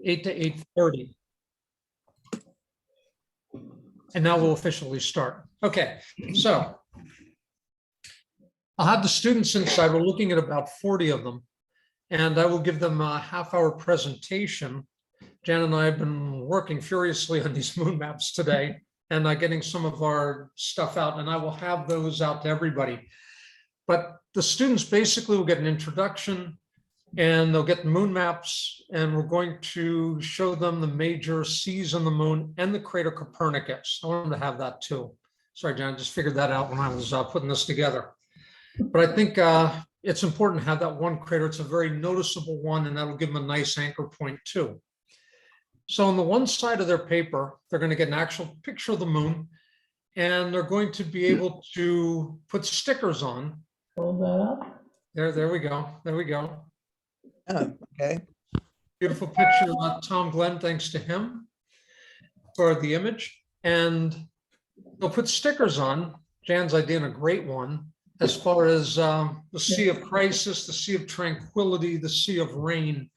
8 to 8:30. And now we'll officially start. Okay, so I'll have the students inside. We're looking at about 40 of them, and I will give them a half-hour presentation. Jan and I have been working furiously on these moon maps today and getting some of our stuff out, and I will have those out to everybody. But the students basically will get an introduction, and they'll get the moon maps, and we're going to show them the major seas on the moon and the crater Copernicus. I wanted to have that too. Sorry, John, I just figured that out when I was putting this together. But I think it's important to have that one crater. It's a very noticeable one, and that'll give them a nice anchor point too. So on the one side of their paper, they're going to get an actual picture of the moon, and they're going to be able to put stickers on. Hold that up. There we go. There we go. Oh, okay. Beautiful picture of Tom Glenn, thanks to him for the image. And they'll put stickers on. Jan's idea, and a great one, as far as the Sea of Crisis, the Sea of Tranquility, the Sea of Rain,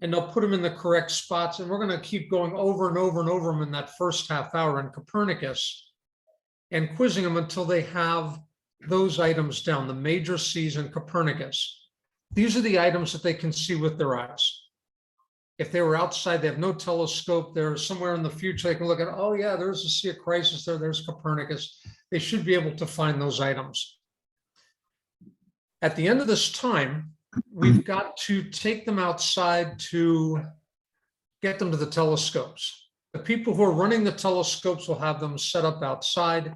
and they'll put them in the correct spots. And we're going to keep going over and over and over them in that first half hour in Copernicus and quizzing them until they have those items down, the major seas in Copernicus. These are the items that they can see with their eyes. If they were outside, they have no telescope, they're somewhere in the future, they can look at, oh yeah, there's the Sea of Crisis there, there's Copernicus. They should be able to find those items. At the end of this time, we've got to take them outside to get them to the telescopes. The people who are running the telescopes will have them set up outside,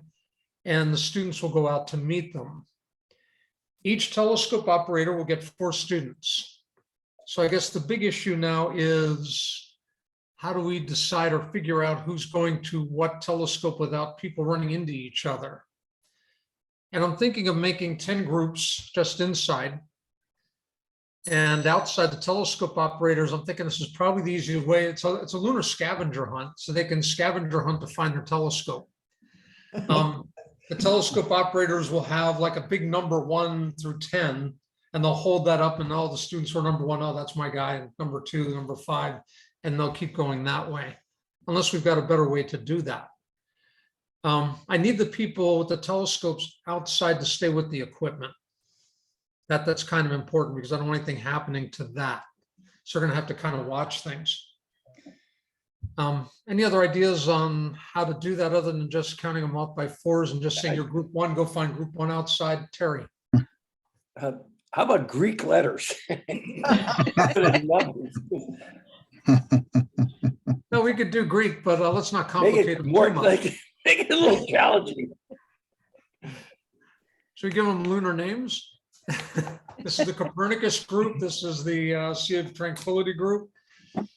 and the students will go out to meet them. Each telescope operator will get 4 students. So I guess the big issue now is, how do we decide or figure out who's going to what telescope without people running into each other? And I'm thinking of making 10 groups just inside. And outside the telescope operators, I'm thinking this is probably the easiest way. It's a lunar scavenger hunt, so they can scavenger hunt to find their telescope. The telescope operators will have like a big number 1 through 10, and they'll hold that up, and all the students who are number 1, oh, that's my guy, and number 2, number 5, and they'll keep going that way, unless we've got a better way to do that. I need the people with the telescopes outside to stay with the equipment. That's kind of important, because I don't want anything happening to that. So we're going to have to kind of watch things. Any other ideas on how to do that other than just counting them off by 4s and just saying your group 1, go find group 1 outside? Terry? How about Greek letters? No, we could do Greek, but let's not Make complicate it them more too much. like, make it a little challenging. Should we give them lunar names? This is the Copernicus group. This is the Sea of Tranquility group.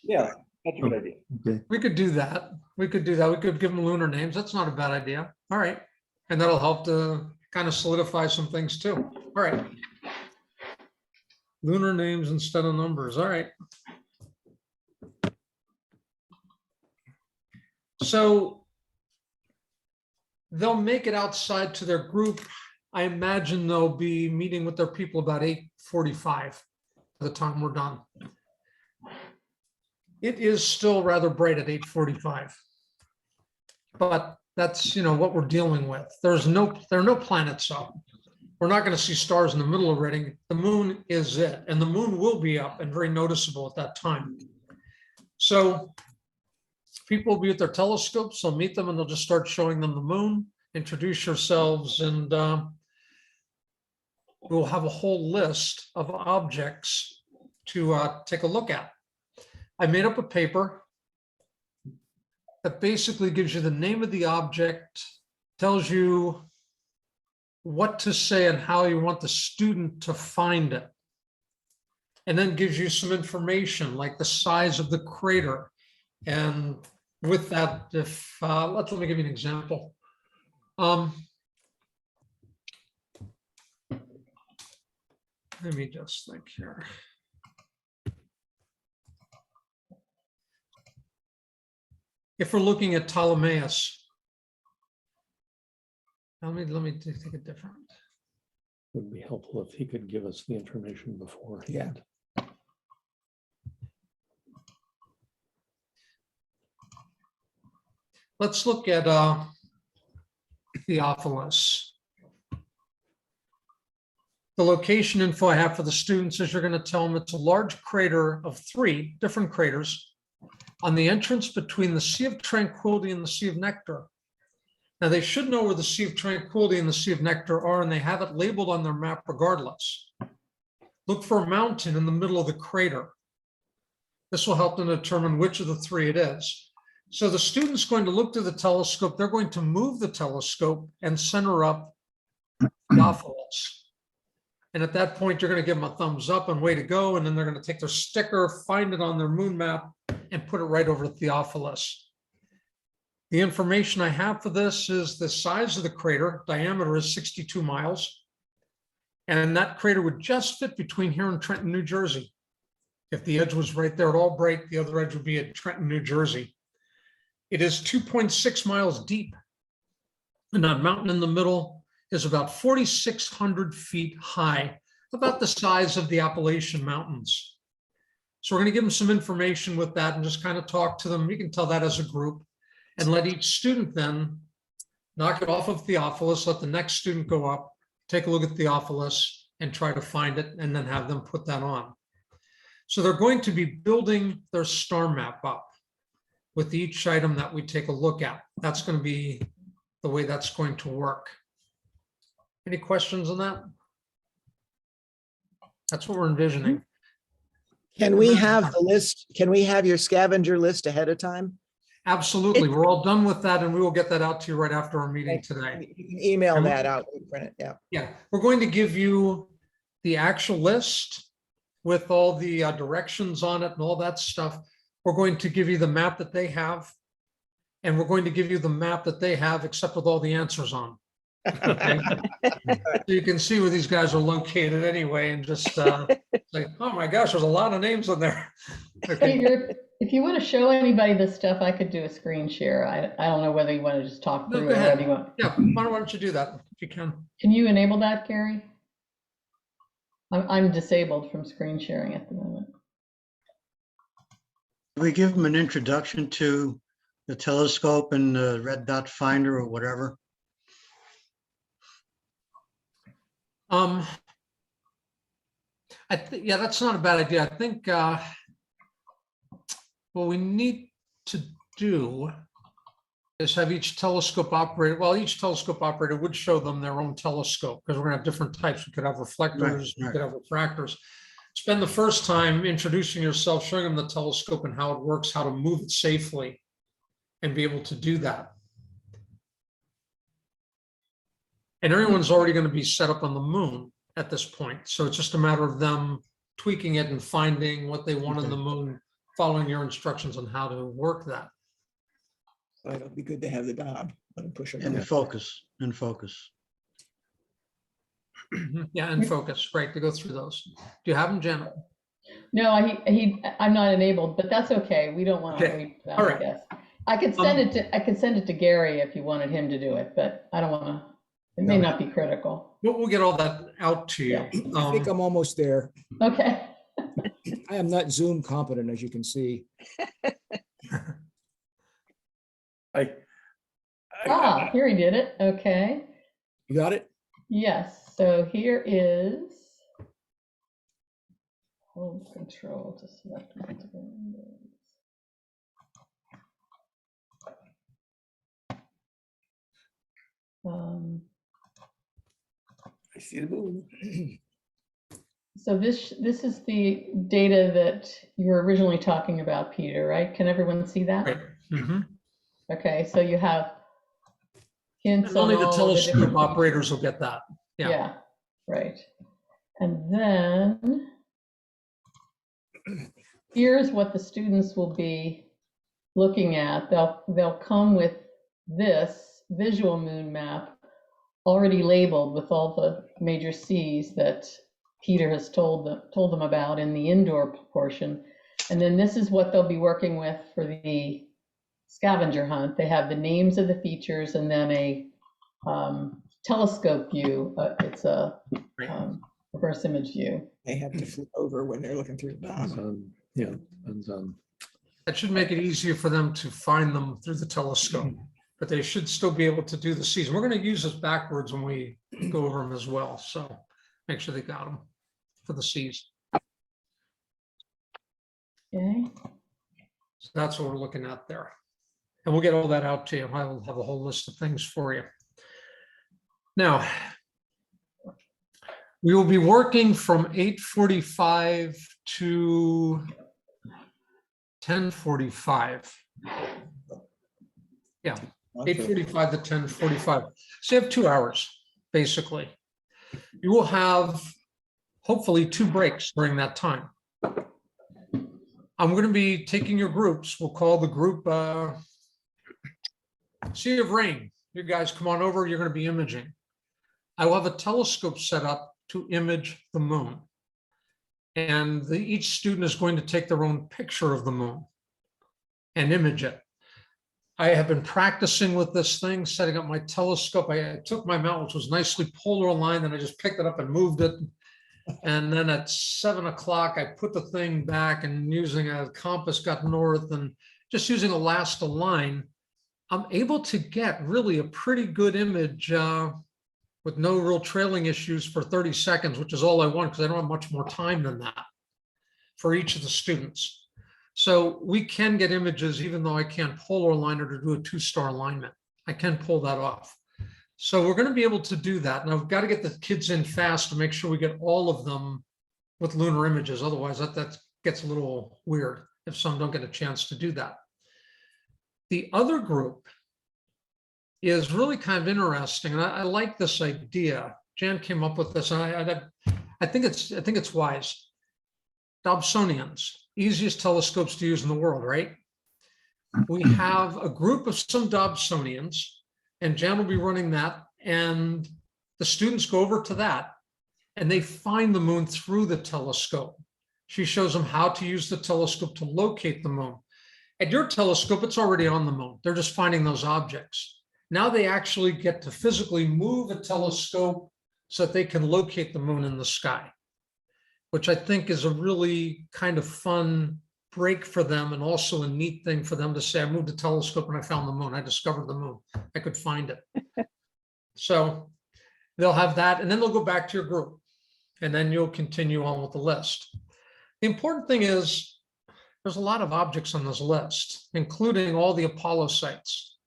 Yeah, that's a good idea. Okay. We could do that. We could do that. We could give them lunar names. That's not a bad idea. All right. And that'll help to kind of solidify some things too. All right. Lunar names instead of numbers. All right. So they'll make it outside to their group. I imagine they'll be meeting with their people about 8:45 by the time we're done. It is still rather bright at 8:45, but that's, you know, what we're dealing with. There are no planets up. We're not going to see stars in the middle of Reading. The moon is it, and the moon will be up and very noticeable at that time. So people will be at their telescopes. They'll meet them, and they'll just start showing them the moon. Introduce yourselves, and we'll have a whole list of objects to take a look at. I made up a paper that basically gives you the name of the object, tells you what to say and how you want the student to find it, and then gives you some information like the size of the crater. And with that, if let me give you an example. Let me just think here. If we're looking at Ptolemaeus, let me take it different. Would be helpful if he could give us the information beforehand. let's look at Theophilus. The location info I have for the students is you're going to tell them it's a large crater of 3 different craters on the entrance between the Sea of Tranquility and the Sea of Nectar. Now, they should know where the Sea of Tranquility and the Sea of Nectar are, and they have it labeled on their map regardless. Look for a mountain in the middle of the crater. This will help them determine which of the 3 it is. So the student's going to look through the telescope. They're going to move the telescope and center up Theophilus. And at that point, you're going to give them a thumbs up and way to go. And then they're going to take their sticker, find it on their moon map, and put it right over Theophilus. The information I have for this is the size of the crater, diameter is 62 miles. And that crater would just fit between here and Trenton, New Jersey. If the edge was right there at Albright, the other edge would be at Trenton, New Jersey. It is 2.6 miles deep. And that mountain in the middle is about 4,600 feet high, about the size of the Appalachian Mountains. So we're going to give them some information with that and just kind of talk to them. You can tell that as a group and let each student then knock it off of Theophilus, let the next student go up, take a look at Theophilus and try to find it and then have them put that on. So they're going to be building their star map up with each item that we take a look at. That's going to be the way that's going to work. Any questions on that? That's what we're envisioning. Can we have the list? Can we have your scavenger list ahead of time? Absolutely. We're all done with that and we will get that out to you right after our meeting today. You can email that out, we'll print it, yeah. Yeah, we're going to give you the actual list with all the directions on it and all that stuff. We're going to give you the map that they have. And we're going to give you the map that they have, except with all the answers on. Okay? So you can see where these guys are located anyway and just like, oh my gosh, there's a lot of names on there. Okay. Peter, if you want to show anybody this stuff, I could do a screen share. I don't know whether you want to just talk No, through go it or ahead. whether you want. Yeah, why don't you do that if you can? Can you enable that, Gary? I'm disabled from screen sharing at the moment. We give them an introduction to the telescope and the red dot finder or whatever. I think, yeah, that's not a bad idea. I think what we need to do is have each telescope operator, well, each telescope operator would show them their own telescope because we're gonna have different types. We could have reflectors, we Right. could have refractors. Spend the first time introducing yourself, showing them the telescope and how it works, how to move it safely and be able to do that. And everyone's already going to be set up on the moon at this point. So it's just a matter of them tweaking it and finding what they want on the moon, following your instructions on how to work that. So it'll be good to have the Bob. Let him push it. And focus, and focus. Yeah, and focus, right, to go through those. Do you have them, Janet? No, I'm not enabled, but that's okay. We don't want to Okay. wait for that, All I right. guess. I could send it to Gary if you wanted him to do it, but I don't want to. It may not be critical. We'll get all that out to you. Yeah. I think I'm almost there. Okay. I am not Zoom competent, as you can see. Here he did it. Okay. You got it? Yes. So here is hold control to select multiple windows. I see the moon. So this is the data that you were originally talking about, Peter, right? Can everyone see that? Right. Mhm. Okay, so you have hints And only on the all telescope different- operators will get that. Yeah. Yeah, right. And then here's what the students will be looking at. They'll come with this visual moon map already labeled with all the major C's that Peter has told them about in the indoor portion. And then this is what they'll be working with for the scavenger hunt. They have the names of the features and then a telescope view. It's a reverse image view. They have to flip over when they're looking through the Depends Bob. on, yeah, depends on. That should make it easier for them to find them through the telescope. but they should still be able to do the Cs. We're going to use this backwards when we go over them as well. So make sure they got them for the Cs. Okay. So that's what we're looking at there. And we'll get all that out to you. I will have a whole list of things for you. Now, we will be working from 8:45 to 10:45. Yeah, 8:45 to 10:45. So you have 2 hours, basically. You will have hopefully 2 breaks during that time. I'm going to be taking your groups. We'll call the group Sea of Rain. You guys come on over. You're going to be imaging. I will have a telescope set up to image the moon. And each student is going to take their own picture of the moon and image it. I have been practicing with this thing, setting up my telescope. I took my mount, which was nicely polar aligned, and I just picked it up and moved it. And then at 7 o'clock, I put the thing back and using a compass got north and just using a last align, I'm able to get really a pretty good image with no real trailing issues for 30 seconds, which is all I want because I don't have much more time than that for each of the students. So we can get images, even though I can't polar align or to do a 2-star alignment. I can pull that off. So we're going to be able to do that. And I've got to get the kids in fast to make sure we get all of them with lunar images. Otherwise, that gets a little weird if some don't get a chance to do that. The other group is really kind of interesting. And I like this idea. Jan came up with this. And I think it's wise. Dobsonians, easiest telescopes to use in the world, right? We have a group of some Dobsonians, and Jan will be running that, and the students go over to that, and they find the moon through the telescope. She shows them how to use the telescope to locate the moon. At your telescope, it's already on the moon. They're just finding those objects. Now they actually get to physically move a telescope so that they can locate the moon in the sky, which I think is a really kind of fun break for them and also a neat thing for them to say, I moved a telescope and I found the moon. I discovered the moon. I could find it. So they'll have that, and then they'll go back to your group, and then you'll continue on with the list. The important thing is there's a lot of objects on this list, including all the Apollo sites.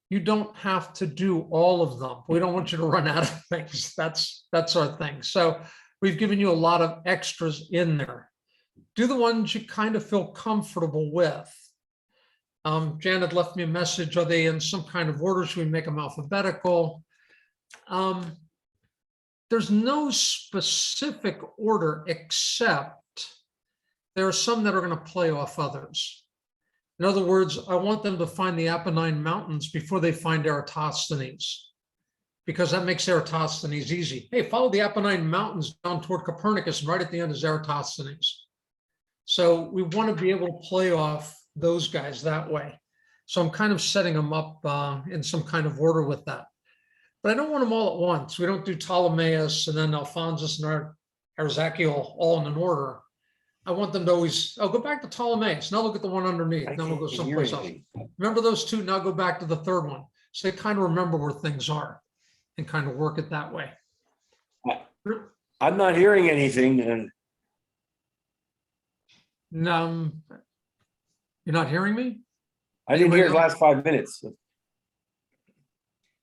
You don't have to do all of them. We don't want you to run out of things. That's our thing. So we've given you a lot of extras in there. Do the ones you kind of feel comfortable with. Janet left me a message. Are they in some kind of order? Should we make them alphabetical? There's no specific order, except there are some that are going to play off others. In other words, I want them to find the Apennine Mountains before they find Eratosthenes, because that makes Eratosthenes easy. Hey, follow the Apennine Mountains down toward Copernicus, and right at the end is Eratosthenes. So we want to be able to play off those guys that way. So I'm kind of setting them up in some kind of order with that. But I don't want them all at once. We don't do Ptolemaeus and then Alphonsus and Arzakiel all in an order. I want them to always, go back to Ptolemaeus. Now look at the one underneath. Then we'll go someplace else. Remember those two? Now go back to the third one. So they kind of remember where things are and kind of work it that way. I'm not hearing anything. And No, you're not hearing me? I didn't hear the last 5 minutes.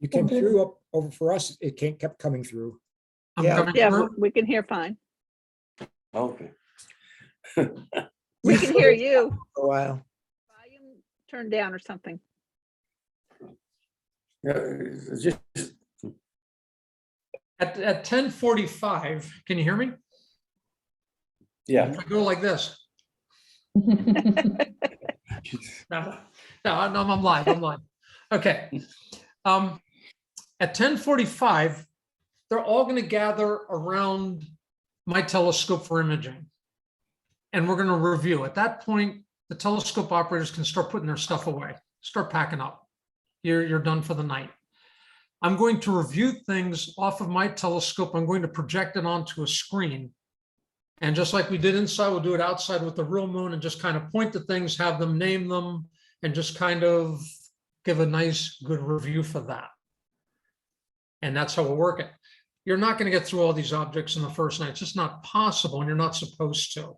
You came through up over for us. It kept coming through. I'm Yeah. coming Yeah, through? we can hear fine. Okay. We can hear you. For a while. Volume turned down or something. It's just, At 10:45, can you hear me? yeah. If I go like this. No, I'm live. Okay. At 10:45, they're all going to gather around my telescope for imaging. And we're going to review. At that point, the telescope operators can start putting their stuff away, start packing up. You're done for the night. I'm going to review things off of my telescope. I'm going to project it onto a screen. And just like we did inside, we'll do it outside with the real moon and just kind of point to things, have them name them, and just kind of give a nice, good review for that. And that's how we'll work it. You're not going to get through all these objects in the first night. It's just not possible, and you're not supposed to.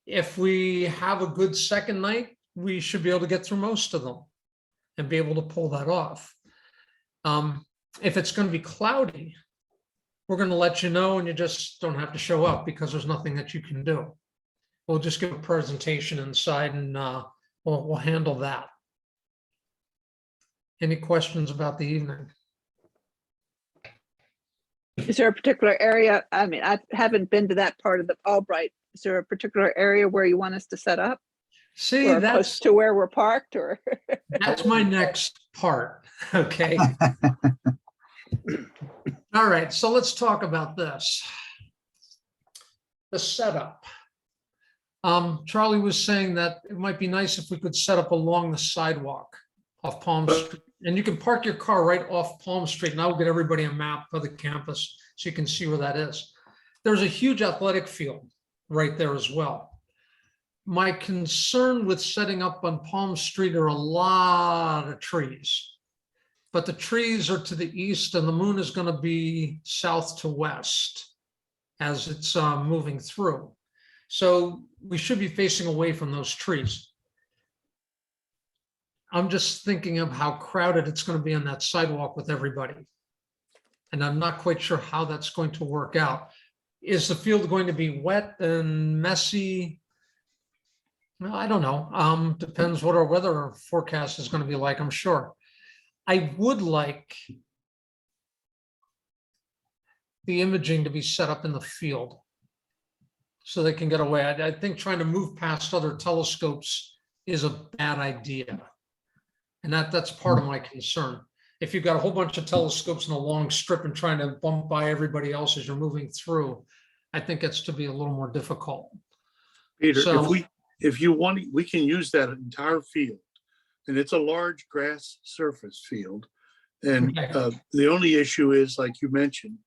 If we have a good second night, we should be able to get through most of them and be able to pull that off. If it's going to be cloudy, we're going to let you know, and you just don't have to show up because there's nothing that you can do. We'll just give a presentation inside, and we'll handle that. Any questions about the evening? Is there a particular area? I mean, I haven't been to that part of the Albright. Is there a particular area where you want us to set up? See, Or that's close to where we're parked, or? that's my next part. Okay. All right, so let's talk about this. The setup. Charlie was saying that it might be nice if we could set up along the sidewalk off Palm Street. And you can park your car right off Palm Street, and I'll get everybody a map of the campus so you can see where that is. There's a huge athletic field right there as well. My concern with setting up on Palm Street are a lot of trees, but the trees are to the east and the moon is going to be south to west as it's moving through. So we should be facing away from those trees. I'm just thinking of how crowded it's going to be on that sidewalk with everybody. And I'm not quite sure how that's going to work out. Is the field going to be wet and messy? Well, I don't know. Depends what our weather forecast is going to be like, I'm sure. I would like the imaging to be set up in the field so they can get away. I think trying to move past other telescopes is a bad idea. And that's part of my concern. If you've got a whole bunch of telescopes in a long strip and trying to bump by everybody else as you're moving through, I think it's to be a little more difficult. Peter, So- if you want, we can use that entire field. And it's a large grass surface field. And Okay. the only issue is, like you mentioned,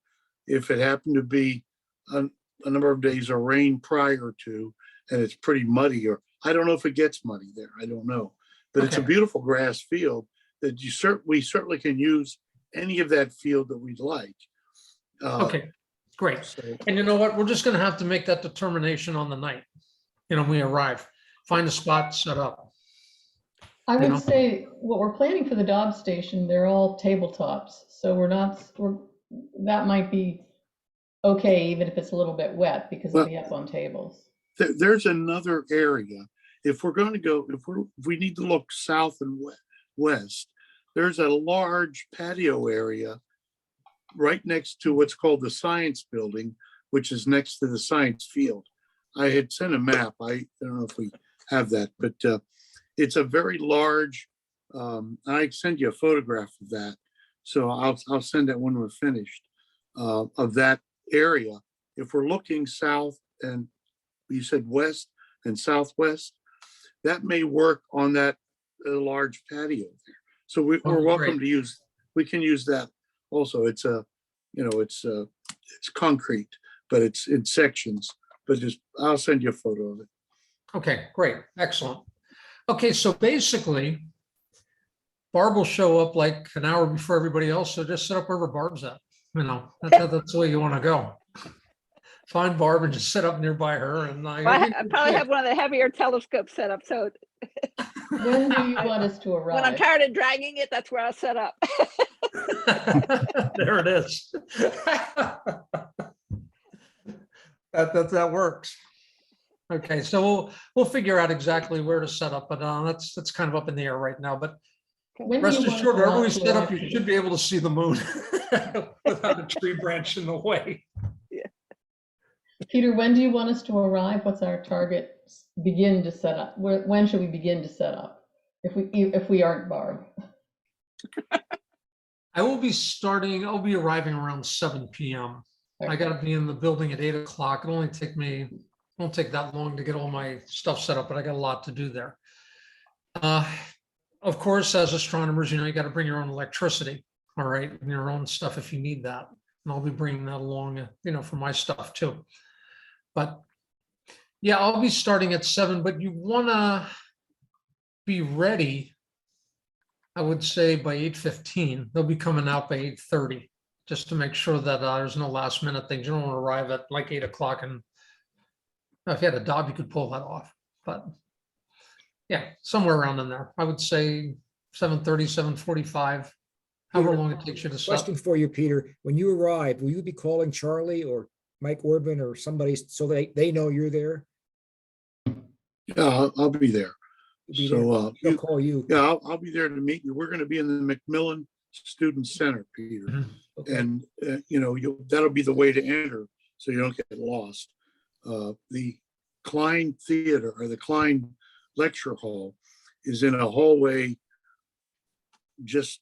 if it happened to be a number of days of rain prior to, and it's pretty muddy, or I don't know if it gets muddy there, I don't know. But it's a Okay. beautiful grass field that we certainly can use any of that field that we'd like. Okay, great. So, And you know what? We're just going to have to make that determination on the night. When we arrive, find a spot, set up. I You know? would say what we're planning for the Dobbs station, they're all tabletops. So that might be okay, even if it's a little bit wet, because it'll be up on tables. there's another area. If we're going to go, if we need to look south and west, there's a large patio area right next to what's called the science building, which is next to the science field. I had sent a map. I don't know if we have that, but it's a very large, I send you a photograph of that. So I'll send that when we're finished, of that area. If we're looking south and you said west and southwest, that may work on that large patio there. So we're welcome to use, we can use that also. It's it's concrete, but it's in sections, but I'll send you a photo of it. Okay, great, excellent. Okay, so basically, Barb will show up like an hour before everybody else, so just set up wherever Barb's at. That's the way you want to go. Find Barb and just sit up nearby her, and Well, I probably have one of the heavier telescopes set up, so When do you want us to arrive? when I'm tired of dragging it, that's where I'll set up. There it is. That works. Okay, so we'll figure out exactly where to set up, but that's kind of up in the air right now. But When do rest you want assured, us wherever not we to set up, arrive? you should be able to see the moon without a tree branch in the way. Peter, when do you want us to arrive? What's our target? Begin to set up. When should we begin to set up? If we aren't Barb. I'll be arriving around 7 p.m. I got to be in the building at 8 o'clock. Won't take that long to get all my stuff set up, but I got a lot to do there. Of course, as astronomers, you got to bring your own electricity, all right, and your own stuff if you need that. And I'll be bringing that along, for my stuff too. But yeah, I'll be starting at 7, but you want to be ready I would say by 8:15, they'll be coming out by 8:30, just to make sure that there's no last minute things. You don't want to arrive at like 8 o'clock, and if you had a job, you could pull that off, but yeah, somewhere around in there. I would say 7:30, 7:45, however Peter, long it takes you to set. Question for you, Peter. When you arrive, will you be calling Charlie or Mike Orban or somebody so they know you're there? Yeah, I'll be there. You'll be So, there. They'll call you. yeah, I'll be there to meet you. We're gonna be in the McMillan Student Center, Peter. Mhm. Okay. And, that'll be the way to enter, so you don't get lost. The Klein Theater or the Klein Lecture Hall is in a hallway just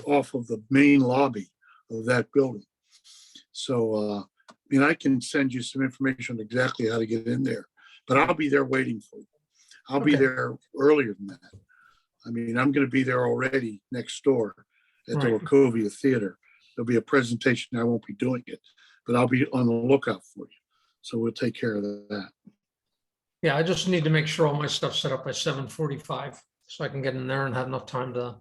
off of the main lobby of that building. So, I can send you some information on exactly how to get in there, but I'll be there waiting for you. I'll be Okay. there earlier than that. I'm going to be there already next door at the Right. Wachovia Theater. There'll be a presentation. I won't be doing it, but I'll be on the lookout for you. So we'll take care of that. Yeah, I just need to make sure all my stuff's set up by 7:45, so I can get in there and have enough time to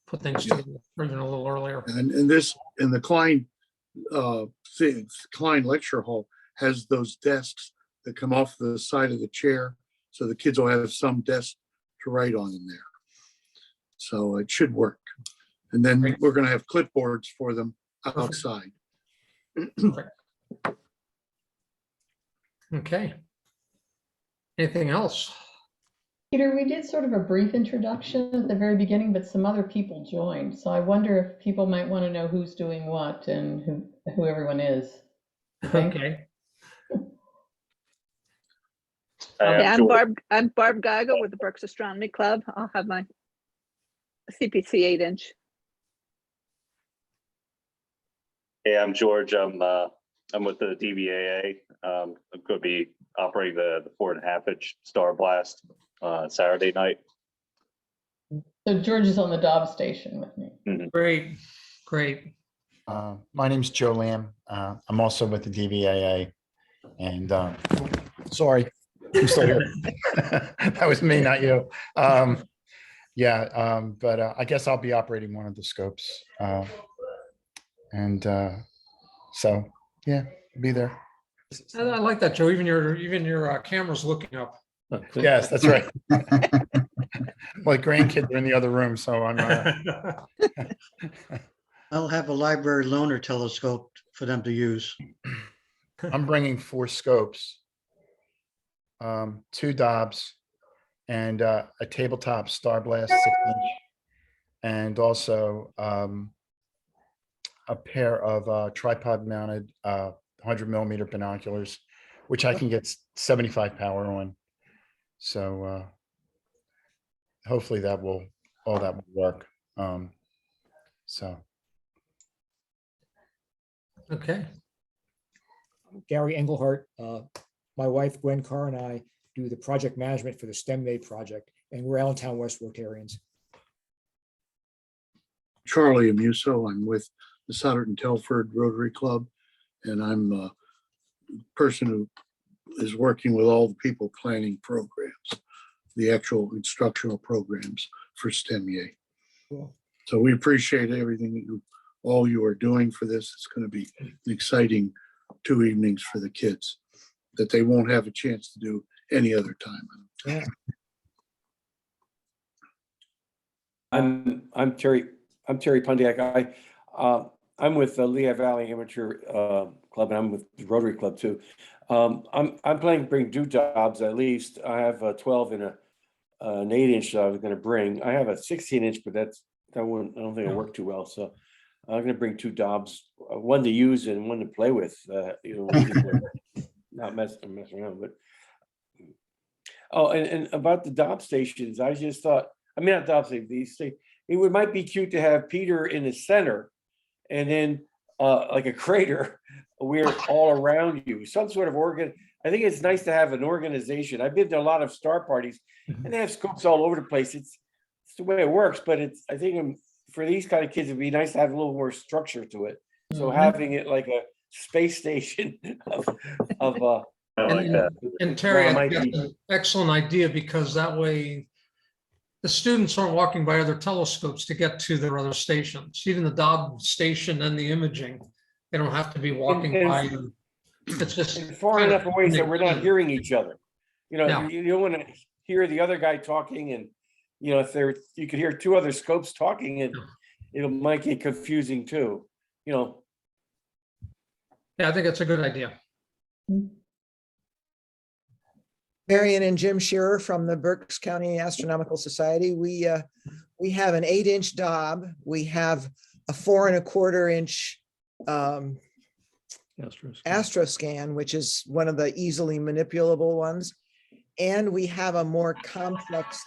put things Yeah. together, or even a little earlier. And the Klein Lecture Hall has those desks that come off the side of the chair. So the kids will have some desk to write on in there. So it should work. And then Great. we're going to have clipboards for them Perfect. outside. Okay. Anything else? Peter, we did sort of a brief introduction at the very beginning, but some other people joined. So I wonder if people might want to know who's doing what and who everyone is. Okay. Okay. Yeah, I'm Barb Geiger with the Berks Astronomy Club. I'll have my CPC 8-inch. Hey, I'm George. I'm with the DVAA. I'm going to be operating the 4.5-inch Star Blast Saturday night. So George is on the Dobbs station with me. Great, great. My name's Joe Lamb. I'm also with the DVAA. And sorry, I'm still here. That was me, not you. But I guess I'll be operating one of the scopes. So, yeah, be there. I like that, Joe. Even your camera's looking up. Yes, that's right. My grandkids are in the other room, so I'm. I'll have a library loaner telescope for them to use. I'm bringing 4 scopes, 2 Dobbs, and a tabletop Star Blast 6-inch, and also a pair of tripod-mounted 100mm binoculars, which I can get 75 power on. So hopefully all that will work. Okay. Gary Engelhardt, my wife Gwen Carr and I do the project management for the STEM YEA project, and we're Allentown West Rotarians. Charlie Amuso. I'm with the Sutter and Telford Rotary Club, and I'm a person who is working with all the people planning programs, the actual instructional programs for STEM YEA. Cool. So we appreciate everything that all you are doing for this. It's going to be an exciting 2 evenings for the kids that they won't have a chance to do any other time. Yeah. I'm Terry Pontiac. I'm with the Lehigh Valley Amateur Club, and I'm with the Rotary Club too. I'm planning to bring 2 Dobbs at least. I have a 12 and an 8-inch that I was going to bring. I have a 16-inch, but I don't think it'll work too well. So I'm going to bring 2 Dobbs, one to use and one to play with. Not messing around, but. Oh, and about the Dobbs stations, I just thought. I mean, not Dobbs stations. It might be cute to have Peter in the center, and then like a crater where all around you, some sort of organ. I think it's nice to have an organization. I've been to a lot of star parties, and they have scopes all over the place. It's the way it works, but I think for these kind of kids, it'd be nice to have a little more structure to it. So having it like a space station of I like that. And Terry, I might think that's be- an excellent idea, because that way the students aren't walking by other telescopes to get to their other stations, even the Dobb station and the imaging. They don't have to be walking And- by. It's just And far kind of enough away that we're not connected. hearing each other. You know, Yeah. you don't want to hear the other guy talking, and, you know, if you could hear two other scopes talking, and it might get confusing too, you know. Yeah, I think it's a good idea. Marion and Jim Shearer from the Berks County Astronomical Society. We have an 8-inch Dob. We have a 4 1/4 inch Astroscan, which is one of the easily manipulable ones. And we have a more complex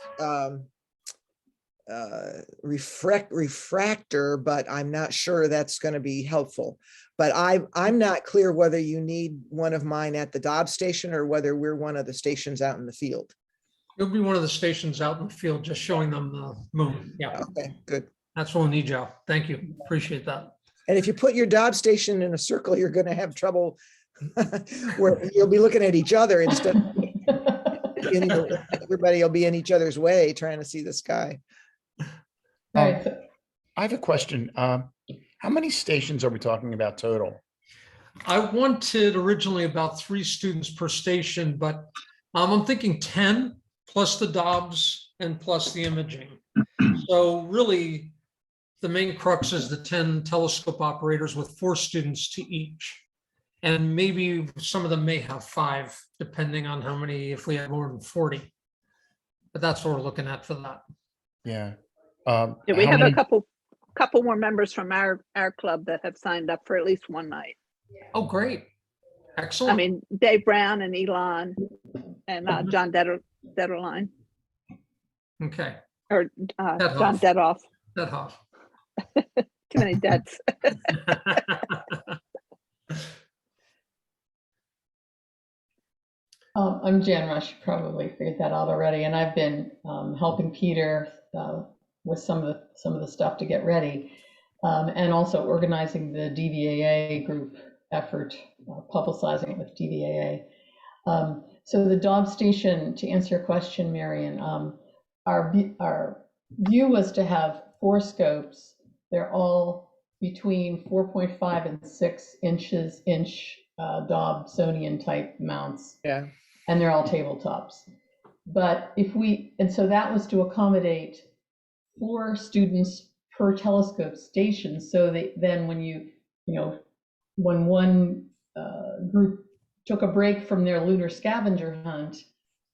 refractor, but I'm not sure that's going to be helpful. But I'm not clear whether you need one of mine at the Dobb station or whether we're one of the stations out in the field. You'll be one of the stations out in the field, just showing them the moon. Yeah, Okay, good. that's what we'll need, Joe. Thank you. Appreciate that. And if you put your Dobb station in a circle, you're going to have trouble where you'll be looking at each other instead of everybody will be in each other's way trying to see the sky. All right, so- I have a question. How many stations are we talking about total? I wanted originally about 3 students per station, but I'm thinking 10 plus the Dobbs and plus the imaging. So really, the main crux is the 10 telescope operators with 4 students to each. And maybe some of them may have 5, depending on how many, if we have more than 40. But that's what we're looking at for that. Yeah. Yeah, we how have many- a couple more members from our club that have signed up for at least one night. Oh, great. I Excellent. mean, Dave Brown and Elon and John Detterline, Okay. or John Dedoff. That off. Too many debts. I'm Jan Rush, you probably figured that out already, and I've been helping Peter with some of the stuff to get ready, and also organizing the DVAA group effort, publicizing it with DVAA. So the Dobb station, to answer your question, Marion, our view was to have 4 scopes. They're all between 4.5 and 6 inch Dobsonian type mounts. Yeah. And they're all tabletops. But so that was to accommodate 4 students per telescope station. So then when when one group took a break from their lunar scavenger hunt,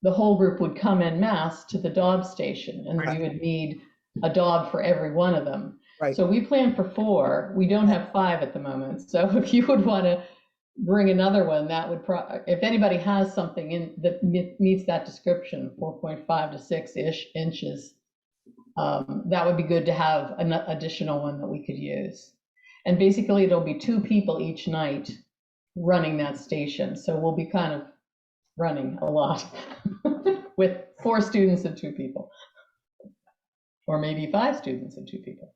the whole group would come en masse to the Dobb station, and we would need a Dobb for every one of them. Right. So we planned for 4. We don't have 5 at the moment. So if you would want to bring another one, that would if anybody has something that meets that description, 4.5 to 6 inches, that would be good to have an additional one that we could use. And basically it'll be 2 people each night running that station. So we'll be kind of running a lot with 4 students and 2 people, or maybe 5 students and 2 people.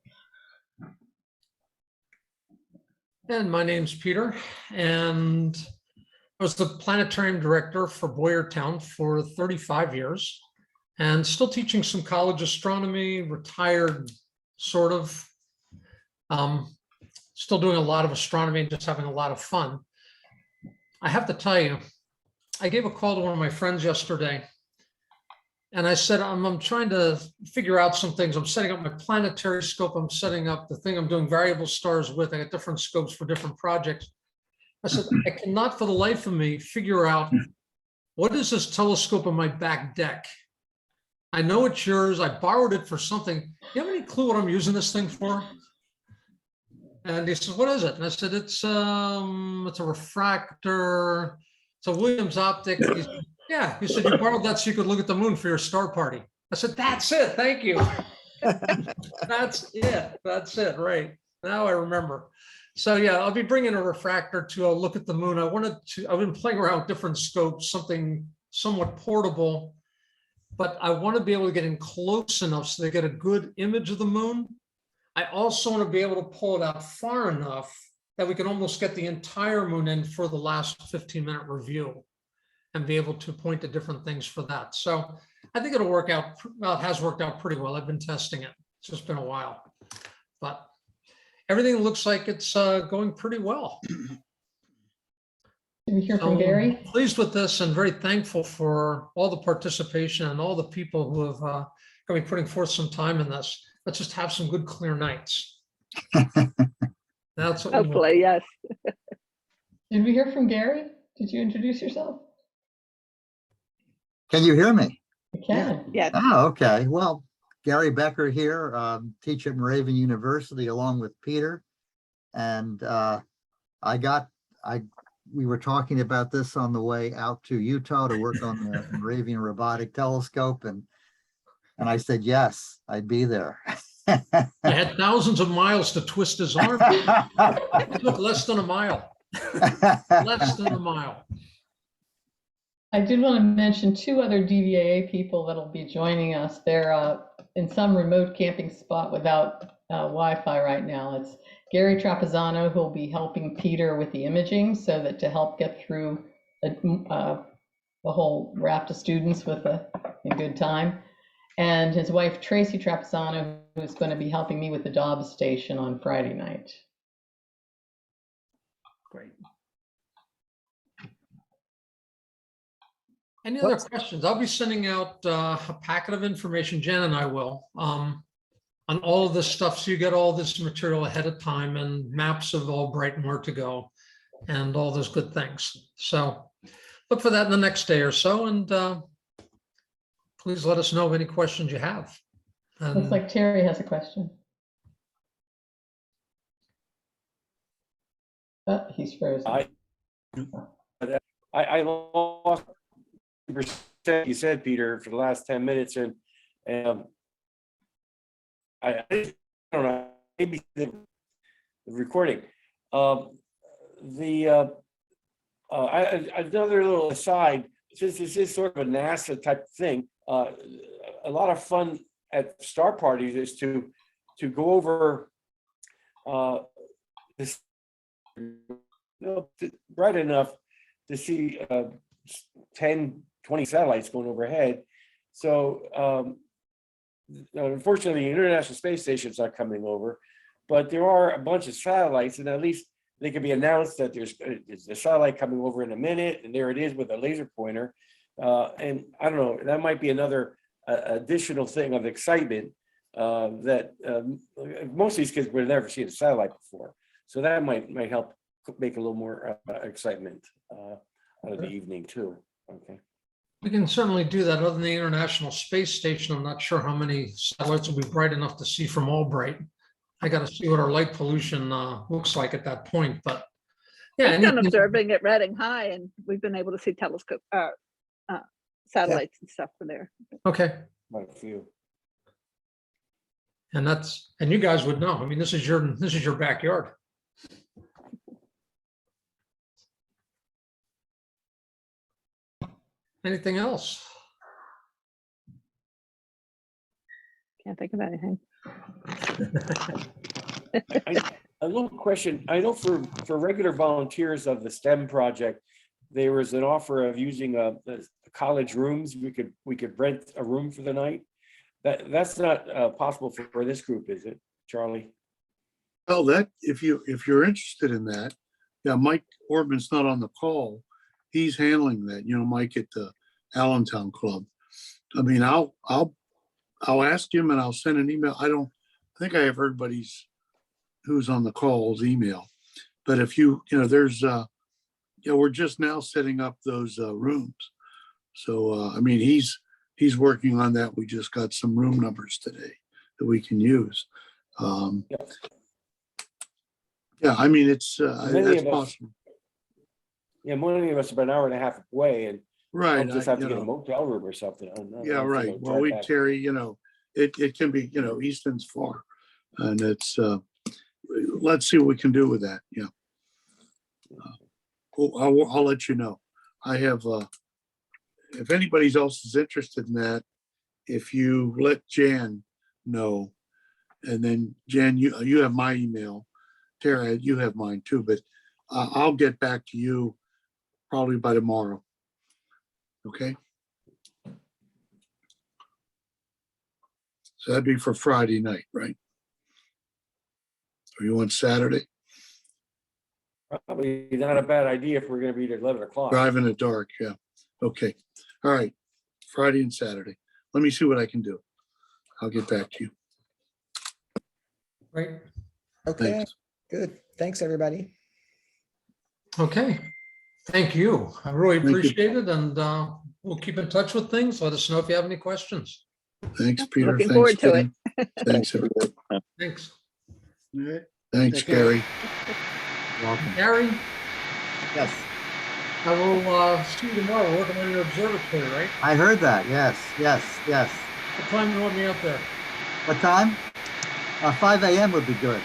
And my name's Peter, and I was the planetarium director for Boyertown for 35 years, and still teaching some college astronomy, retired, sort of. Still doing a lot of astronomy and just having a lot of fun. I have to tell you, I gave a call to one of my friends yesterday, and I said, I'm trying to figure out some things. I'm setting up my planetary scope. I'm setting up the thing I'm doing variable stars with. I got different scopes for different projects. I said, I cannot for the life of me figure out what is this telescope on my back deck. I know it's yours. I borrowed it for something. Do you have any clue what I'm using this thing for? And he says, what is it? And I said, it's a refractor. It's a Williams optic. He said, yeah, he said, you borrowed that so you could look at the moon for your star party. I said, that's it. Thank you. That's it. That's it. Right. Now I remember. So yeah, I'll be bringing a refractor to look at the moon. I've been playing around with different scopes, something somewhat portable, but I want to be able to get in close enough so they get a good image of the moon. I also want to be able to pull it out far enough that we can almost get the entire moon in for the last 15-minute review and be able to point to different things for that. So I think it'll work out, well, it has worked out pretty well. I've been testing it. It's just been a while. But everything looks like it's going pretty well. Did we hear So from Gary? pleased with this and very thankful for all the participation and all the people who have going to be putting forth some time in this. Let's just have some good, clear nights. That's what we want. Hopefully, yes. Did we hear from Gary? Did you introduce yourself? Can you hear me? We can. Yes. Oh, okay. Well, Gary Becker here, teach at Moravian University along with Peter. And we were talking about this on the way out to Utah to work on the Moravian Robotic Telescope. And I said, yes, I'd be there. I had thousands of miles to twist his arm. It took less than a mile. Less than a mile. I did want to mention 2 other DVAA people that'll be joining us. They're in some remote camping spot without Wi-Fi right now. It's Gary Trapezzano, who'll be helping Peter with the imaging so that to help get through the whole raft of students with a good time. And his wife, Tracy Trapezzano, who's going to be helping me with the Dobbs station on Friday night. Great. Any other questions? I'll be sending out a packet of information, Jen and I will, on all of this stuff. So you get all this material ahead of time and maps of Albright and where to go and all those good things. So look for that in the next day or so. And please let us know of any questions you have. Looks like Terry has a question. Oh, he's frozen. I lost percent you said, Peter, for the last 10 minutes, and I don't know, maybe the recording. Another little aside, since this is sort of a NASA type thing, a lot of fun at star parties is to go over this, bright enough to see 10, 20 satellites going overhead. So unfortunately, the International Space Station is not coming over, but there are a bunch of satellites, and at least they can be announced that there's a satellite coming over in a minute, and there it is with a laser pointer. And I don't know, that might be another additional thing of excitement that most of these kids would have never seen a satellite before. So that might help make a little more excitement out of the evening too. Okay. We can certainly do that. Other than the International Space Station, I'm not sure how many satellites will be bright enough to see from Albright. I got to see what our light pollution looks like at that point. But yeah, We've been observing at Reading High, and we've been able to see telescope satellites and stuff from there. Okay. Quite a few. And you guys would know. I mean, this is your backyard. Anything else? Can't think of anything. A little question. I know for regular volunteers of the STEM project, there was an offer of using the college rooms. We could rent a room for the night. That's not possible for this group, is it, Charlie? Well, that if you're interested in that, yeah, Mike Orban's not on the call. He's handling that. You know, Mike at the Allentown Club. I mean, I'll ask him and I'll send an email. I think I have everybody's who's on the call's email. But if there's we're just now setting up those rooms. So I mean, he's working on that. We just got some room numbers today that we can use. Yeah, I mean, it's that's possible. Yeah, many of us are about an hour and a half away, and right. I'll just have to get a motel room or something. Yeah, right. Well, Terry, it can be, Easton's far, and it's let's see what we can do with that. Yeah. I'll let you know. I have, if anybody else is interested in that, if you let Jan know, and then Jan, you have my email. Tara, you have mine too, but I'll get back to you probably by tomorrow. Okay. So that'd be for Friday night, right? Or you want Saturday? Probably not a bad idea if we're gonna be there 11 o'clock. Drive in the dark, yeah. Okay, all right. Friday and Saturday. Let me see what I can do. I'll get back to you. Great. Okay, Thanks. good. Thanks, everybody. Okay. Thank you. I really Thank you. appreciate it. And we'll keep in touch with things. Let us know if you have any questions. Thanks, Peter. Looking Thanks, forward to it. Dan. Thanks, everybody. Thanks. Thanks, Take care. Gary. Welcome. Gary, Yes. I will see you tomorrow. We're working on your observatory, right? I heard that. Yes, yes, yes. What time do you want me up there? What time? 5 a.m. would be good.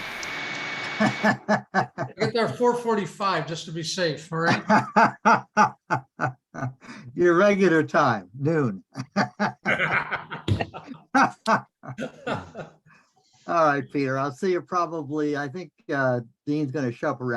Get there 4:45 just to be safe, all right? Your regular time, noon. All right, Peter, I'll see you probably, I think Dean's going to shop around